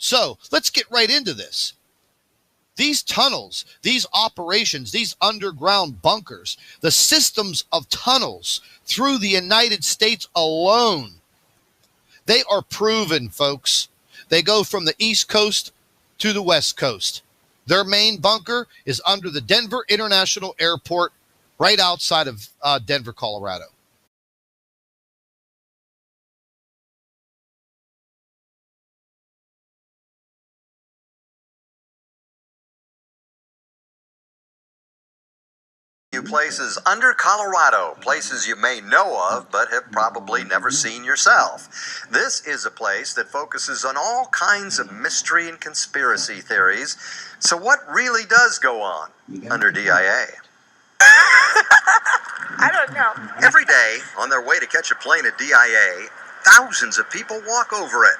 So let's get right into this. These tunnels, these operations, these underground bunkers, the systems of tunnels through the United States alone, they are proven, folks. They go from the East Coast to the West Coast. Their main bunker is under the Denver International Airport, right outside of Denver, Colorado. Places under Colorado, places you may know of but have probably never seen yourself. This is a place that focuses on all kinds of mystery and conspiracy theories. So what really does go on under DIA? I don't know. Every day, on their way to catch a plane at DIA, thousands of people walk over it.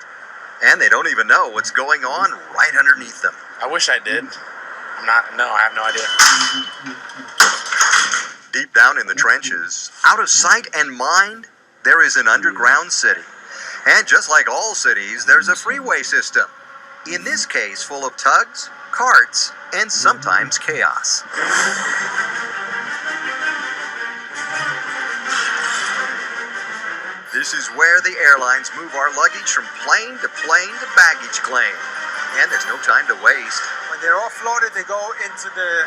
And they don't even know what's going on right underneath them. I wish I did. I have no idea. Deep down in the trenches, out of sight and mind, there is an underground city. And just like all cities, there's a freeway system. In this case, full of tugs, carts, and sometimes chaos. This is where the airlines move our luggage from plane to baggage claim. And there's no time to waste. When they're offloaded, they go into the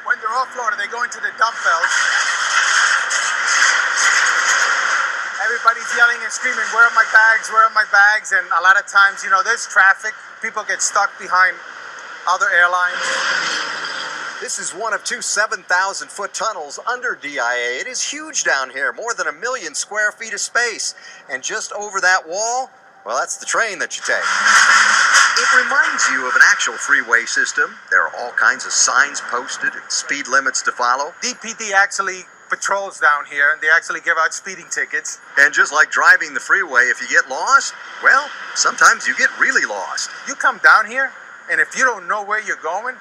when they're offloaded, they go into the dump belts. Everybody's yelling and screaming, "Where are my bags? Where are my bags?" And a lot of times, there's traffic. People get stuck behind other airlines. This is one of two 7,000-foot tunnels under DIA. It is huge down here, more than 1 million square feet of space. And just over that wall, well, that's the train that you take. It reminds you of an actual freeway system. There are all kinds of signs posted and speed limits to follow. DPD actually patrols down here, and they actually give out speeding tickets. And just like driving the freeway, if you get lost, well, sometimes you get really lost. You come down here, and if you don't know where you're going,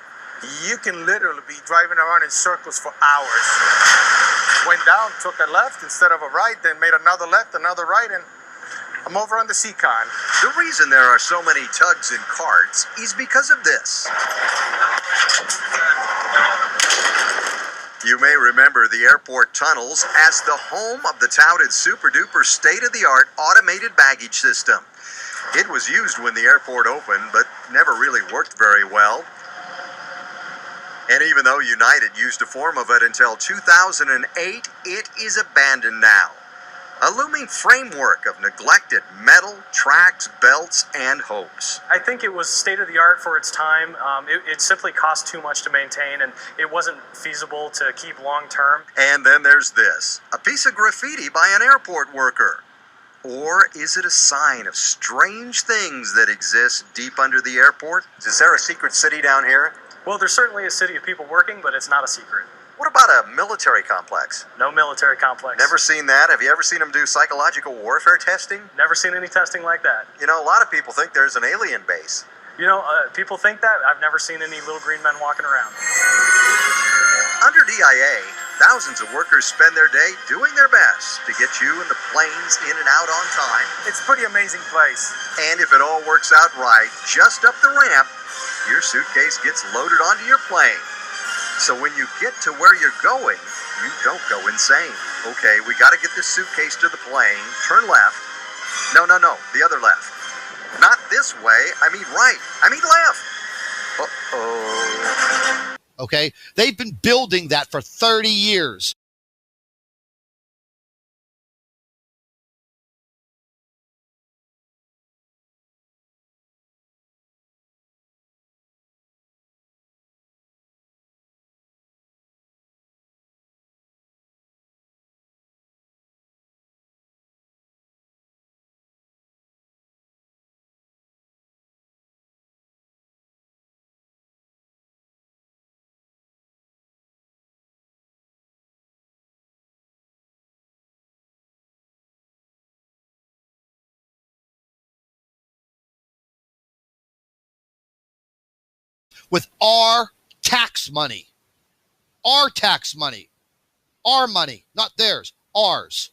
you can literally be driving around in circles for hours. Went down, took a left instead of a right, then made another left, another right, and I'm over on the Seacon. The reason there are so many tugs and carts is because of this. You may remember the airport tunnels as the home of the touted super-duper state-of-the-art automated baggage system. It was used when the airport opened, but never really worked very well. And even though United used a form of it until 2008, it is abandoned now. A looming framework of neglected metal, tracks, belts, and hopes. I think it was state-of-the-art for its time. It simply cost too much to maintain, and it wasn't feasible to keep long-term. And then there's this, a piece of graffiti by an airport worker. Or is it a sign of strange things that exist deep under the airport? Is there a secret city down here? Well, there's certainly a city of people working, but it's not a secret. What about a military complex? No military complex. Never seen that? Have you ever seen them do psychological warfare testing? Never seen any testing like that. A lot of people think there's an alien base. People think that. I've never seen any little green men walking around. Under DIA, thousands of workers spend their day doing their best to get you and the planes in and out on time. It's a pretty amazing place. And if it all works out right, just up the ramp, your suitcase gets loaded onto your plane. So when you get to where you're going, you don't go insane. Okay, we got to get this suitcase to the plane. Turn left. No, the other left. Not this way. I mean right. I mean left. Uh-oh. Okay, they've been building that for 30 years. With our tax money. Our tax money. Our money, not theirs, ours.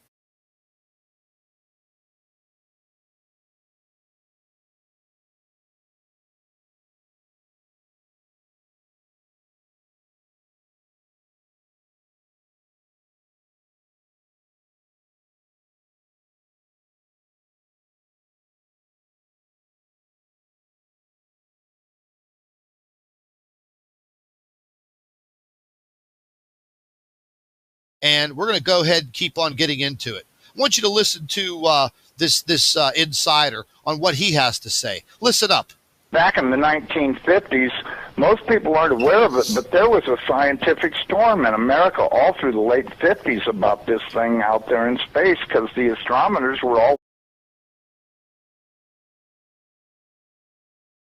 and we're going to go ahead and keep on getting into it. I want you to listen to this insider on what he has to say. Listen up. Back in the 1950s, most people aren't aware of it, but there was a scientific storm in America all through the late 50s about this thing out there in space, because the astronomers were all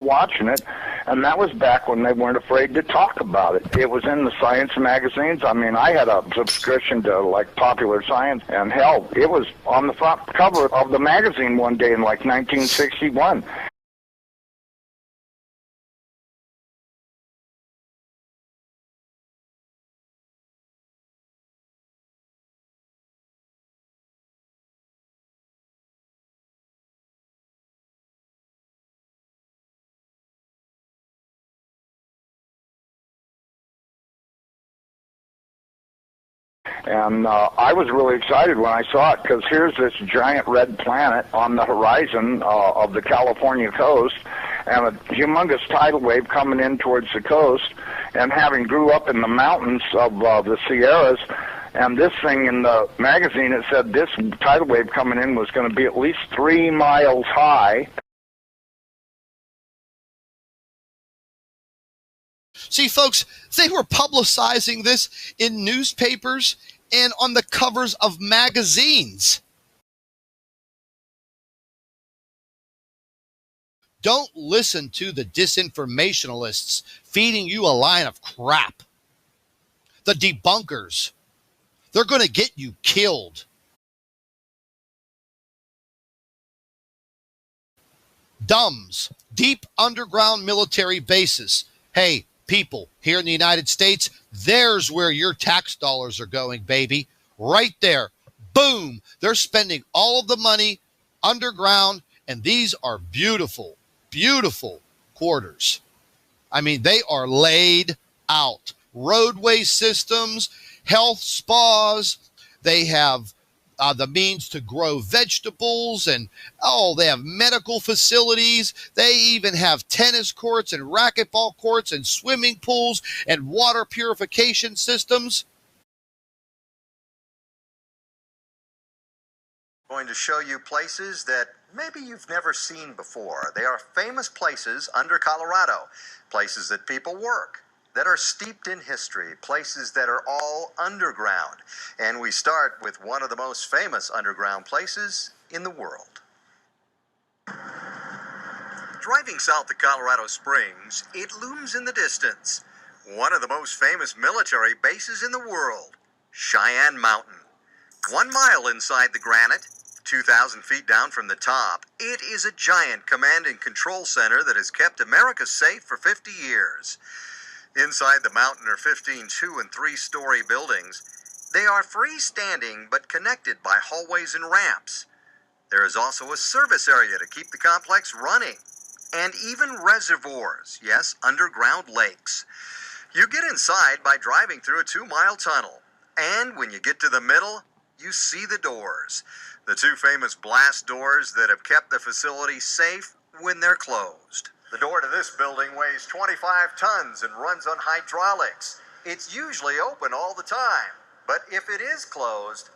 watching it, and that was back when they weren't afraid to talk about it. It was in the science magazines. I mean, I had a subscription to, like, Popular Science, and hell, it was on the front cover of the magazine one day in, like, 1961. And I was really excited when I saw it, because here's this giant red planet on the horizon of the California coast, and a humongous tidal wave coming in towards the coast. And having grew up in the mountains of the Sierras, and this thing in the magazine, it said this tidal wave coming in was going to be at least 3 miles high. See, folks, they were publicizing this in newspapers and on the covers of magazines. Don't listen to the disinformationalists feeding you a line of crap. The debunkers, they're going to get you killed. D.U.M.s, deep underground military bases. Hey, people here in the United States, there's where your tax dollars are going, baby. Right there. Boom. They're spending all of the money underground, and these are beautiful, beautiful quarters. I mean, they are laid out. Roadway systems, health spas. They have the means to grow vegetables, and they have medical facilities. They even have tennis courts and racquetball courts and swimming pools and water purification systems. Going to show you places that maybe you've never seen before. They are famous places under Colorado, places that people work, that are steeped in history, places that are all underground. And we start with one of the most famous underground places in the world. Driving south to Colorado Springs, it looms in the distance. One of the most famous military bases in the world, Cheyenne Mountain. 1 mile inside the granite, 2,000 feet down from the top, it is a giant command and control center that has kept America safe for 50 years. Inside the mountain are 15 2- and 3-story buildings. They are freestanding but connected by hallways and ramps. There is also a service area to keep the complex running. And even reservoirs, yes, underground lakes. You get inside by driving through a 2-mile tunnel. And when you get to the middle, you see the doors. The 2 famous blast doors that have kept the facility safe when they're closed. The door to this building weighs 25 tons and runs on hydraulics. It's usually open all the time, but if it is closed,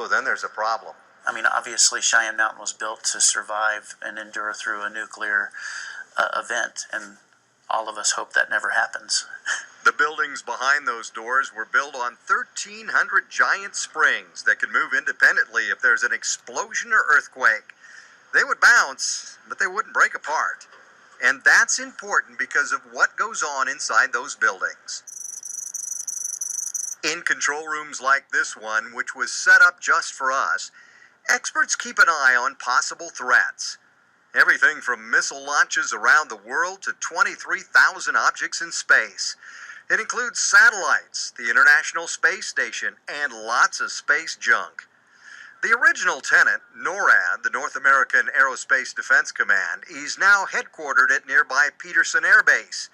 then there's a problem. I mean, obviously Cheyenne Mountain was built to survive and endure through a nuclear event, and all of us hope that never happens. The buildings behind those doors were built on 1,300 giant springs that can move independently if there's an explosion or earthquake. They would bounce, but they wouldn't break apart. And that's important because of what goes on inside those buildings. In control rooms like this one, which was set up just for us, experts keep an eye on possible threats. Everything from missile launches around the world to 23,000 objects in space. It includes satellites, the International Space Station, and lots of space junk. The original tenant, NORAD, the North American Aerospace Defense Command, is now headquartered at nearby Peterson Air Base,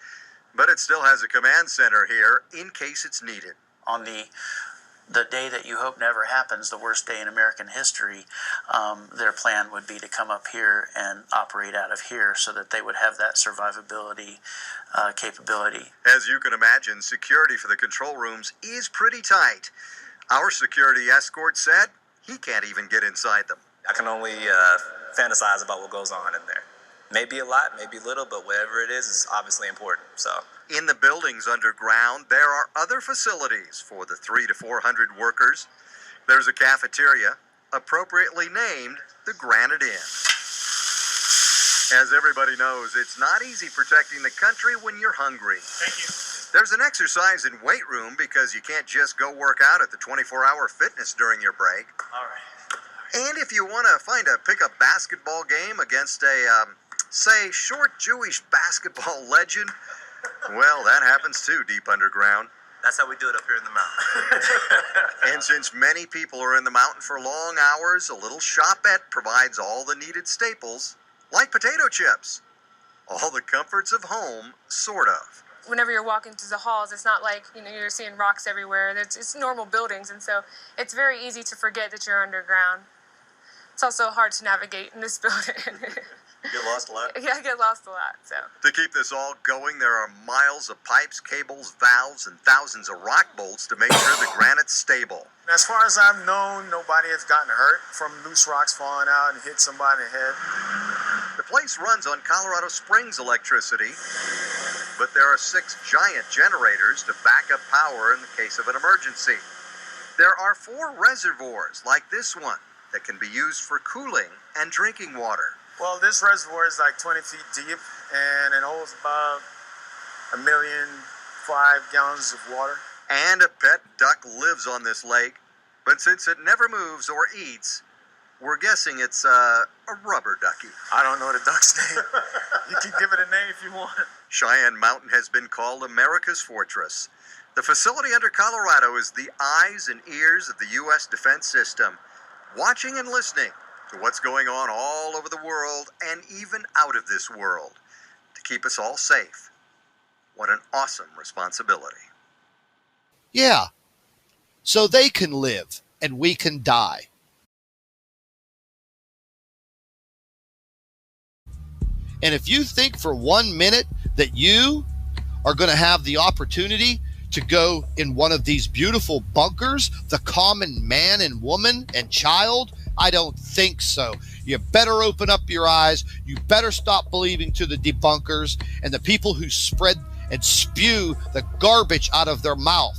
but it still has a command center here in case it's needed. On the day that you hope never happens, the worst day in American history, their plan would be to come up here and operate out of here so that they would have that survivability capability. As you can imagine, security for the control rooms is pretty tight. Our security escort said he can't even get inside them. I can only fantasize about what goes on in there. Maybe a lot, maybe little, but whatever it is obviously important. So, in the buildings underground, there are other facilities for the 300 to 400 workers. There's a cafeteria, appropriately named the Granite Inn. As everybody knows, it's not easy protecting the country when you're hungry. Thank you. There's an exercise and weight room because you can't just go work out at the 24-hour fitness during your break. All right. And if you want to pick up basketball game against a, say, short Jewish basketball legend, well, that happens too deep underground. that's how we do it up here in the mountain. And since many people are in the mountain for long hours, a little shopette provides all the needed staples, like potato chips. All the comforts of home, sort of. Whenever you're walking through the halls, it's not like, you're seeing rocks everywhere. It's normal buildings, and so it's very easy to forget that you're underground. It's also hard to navigate in this building. You get lost a lot? Yeah, I get lost a lot, so. To keep this all going, there are miles of pipes, cables, valves, and thousands of rock bolts to make sure the granite's stable. As far as I've known, nobody has gotten hurt from loose rocks falling out and hit somebody in the head. The place runs on Colorado Springs electricity, but there are 6 giant generators to back up power in the case of an emergency. There are 4 reservoirs like this one that can be used for cooling and drinking water. Well, this reservoir is like 20 feet deep, and it holds about 1.5 million gallons of water. And a pet duck lives on this lake, but since it never moves or eats, we're guessing it's a rubber ducky. I don't know the duck's name. You can give it a name if you want. Cheyenne Mountain has been called America's fortress. The facility under Colorado is the eyes and ears of the U.S. defense system, watching and listening to what's going on all over the world and even out of this world to keep us all safe. What an awesome responsibility. Yeah, so they can live and we can die. And if you think for 1 minute that you are going to have the opportunity to go in one of these beautiful bunkers, the common man and woman and child, I don't think so. You better open up your eyes. You better stop believing to the debunkers and the people who spread and spew the garbage out of their mouth.